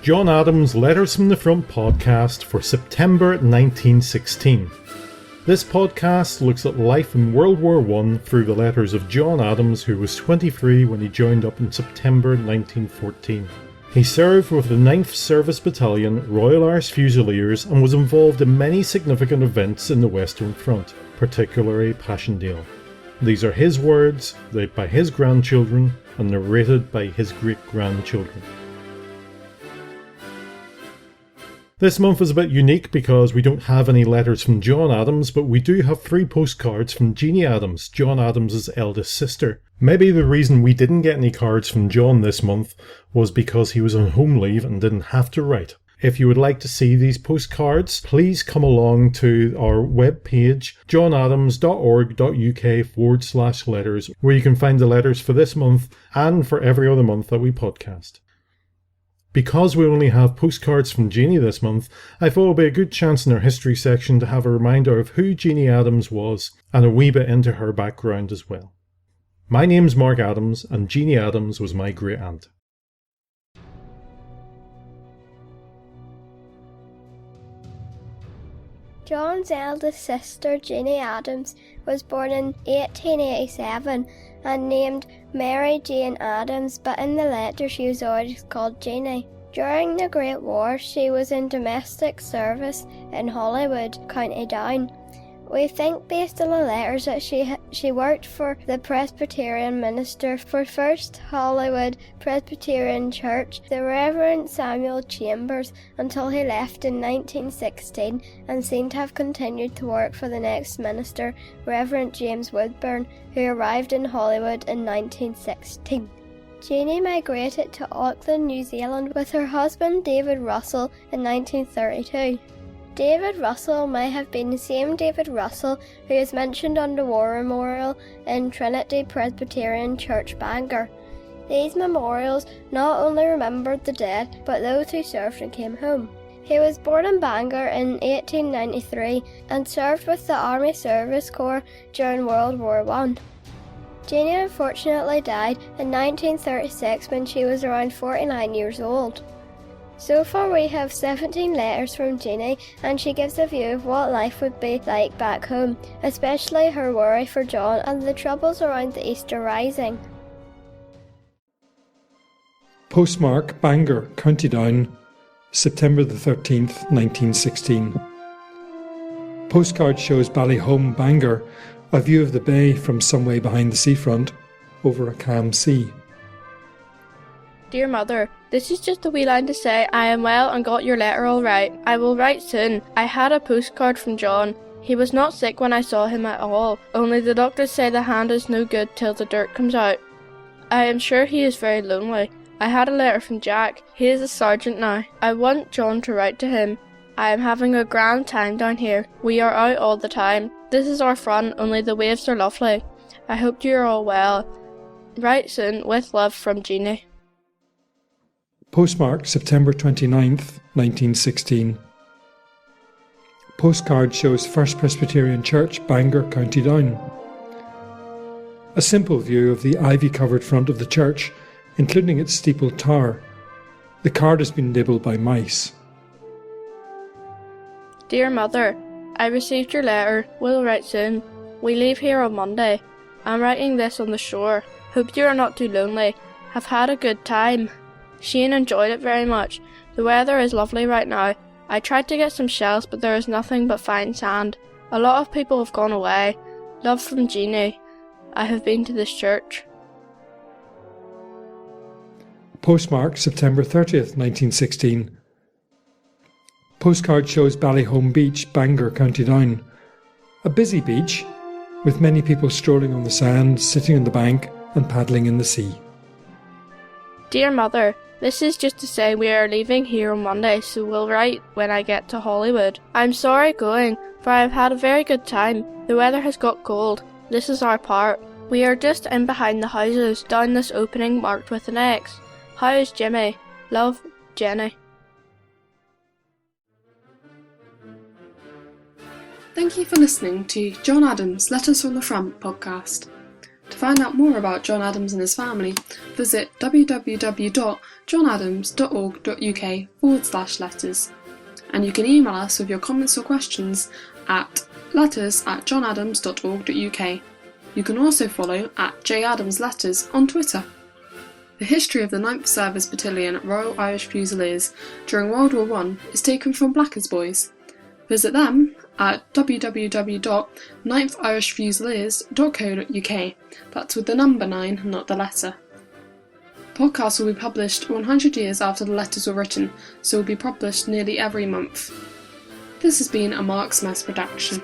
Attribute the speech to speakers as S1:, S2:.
S1: John Adams' Letters from the Front podcast for September 1916. This podcast looks at life in World War I through the letters of John Adams, who was 23 when he joined up in September 1914. He served with the 9th Service Battalion, Royal Irish Fusiliers, and was involved in many significant events in the Western Front, particularly Passchendaele. These are his words, read by his grandchildren, and narrated by his great-grandchildren. This month is a bit unique because we don't have any letters from John Adams, but we do have 3 postcards from Jeannie Adams, John Adams' eldest sister. Maybe the reason we didn't get any cards from John this month was because he was on home leave and didn't have to write. If you would like to see these postcards, please come along to our webpage, johnadams.org.uk/letters, where you can find the letters for this month and for every other month that we podcast. Because we only have postcards from Jeannie this month, I thought it would be a good chance in our history section to have a reminder of who Jeannie Adams was and a wee bit into her background as well. My name's Mark Adams, and Jeannie Adams was my great aunt.
S2: John's eldest sister, Jeannie Adams, was born in 1887 and named Mary Jane Adams, but in the letter she was always called Jeannie. During the Great War, she was in domestic service in Hollywood, County Down. We think, based on the letters, that she worked for the Presbyterian minister for First Hollywood Presbyterian Church, the Reverend Samuel Chambers, until he left in 1916, and seemed to have continued to work for the next minister, Reverend James Woodburn, who arrived in Hollywood in 1916. Jeannie migrated to Auckland, New Zealand with her husband David Russell in 1932. David Russell may have been the same David Russell who is mentioned on the War Memorial in Trinity Presbyterian Church, Bangor. These memorials not only remembered the dead, but those who served and came home. He was born in Bangor in 1893 and served with the Army Service Corps during World War I. Jeannie unfortunately died in 1936 when she was around 49 years old. So far we have 17 letters from Jeannie, and she gives a view of what life would be like back home, especially her worry for John and the troubles around the Easter Rising.
S3: Postmark, Bangor, County Down, September the 13th, 1916. Postcard shows Ballyholme, Bangor, a view of the bay from some way behind the seafront, over a calm sea.
S4: Dear Mother, this is just a wee line to say I am well and got your letter all right. I will write soon. I had a postcard from John. He was not sick when I saw him at all, only the doctors say the hand is no good till the dirt comes out. I am sure he is very lonely. I had a letter from Jack. He is a sergeant now. I want John to write to him. I am having a grand time down here. We are out all the time. This is our front, only the waves are lovely. I hope you are all well. Write soon, with love, from Jeannie.
S3: Postmark, September 29th, 1916. Postcard shows First Presbyterian Church, Bangor, County Down. A simple view of the ivy-covered front of the church, including its steepled tower. The card has been nibbled by mice.
S4: Dear Mother, I received your letter. Will write soon. We leave here on Monday. I'm writing this on the shore. Hope you are not too lonely. Have had a good time. Shane enjoyed it very much. The weather is lovely right now. I tried to get some shells, but there is nothing but fine sand. A lot of people have gone away. Love from Jeannie. I have been to this church.
S3: Postmark, September 30th, 1916. Postcard shows Ballyholme Beach, Bangor, County Down. A busy beach, with many people strolling on the sand, sitting on the bank and paddling in the sea.
S4: Dear Mother, this is just to say we are leaving here on Monday, so we'll write when I get to Hollywood. I'm sorry going, for I have had a very good time. The weather has got cold. This is our part. We are just in behind the houses, down this opening marked with an X. How is Jimmy? Love, Jenny.
S5: Thank you for listening to John Adams' Letters from the Front podcast. To find out more about John Adams and his family, visit www.johnadams.org.uk/letters. And you can email us with your comments or questions at letters@johnadams.org.uk. You can also follow @JAdamsLetters on Twitter. The history of the 9th Service Battalion Royal Irish Fusiliers during World War I is taken from Blackers Boys. Visit them at www.9thirishfusiliers.co.uk. That's with the number 9, not the letter. Podcasts will be published 100 years after the letters were written, so will be published nearly every month. This has been a Mark's Mess production.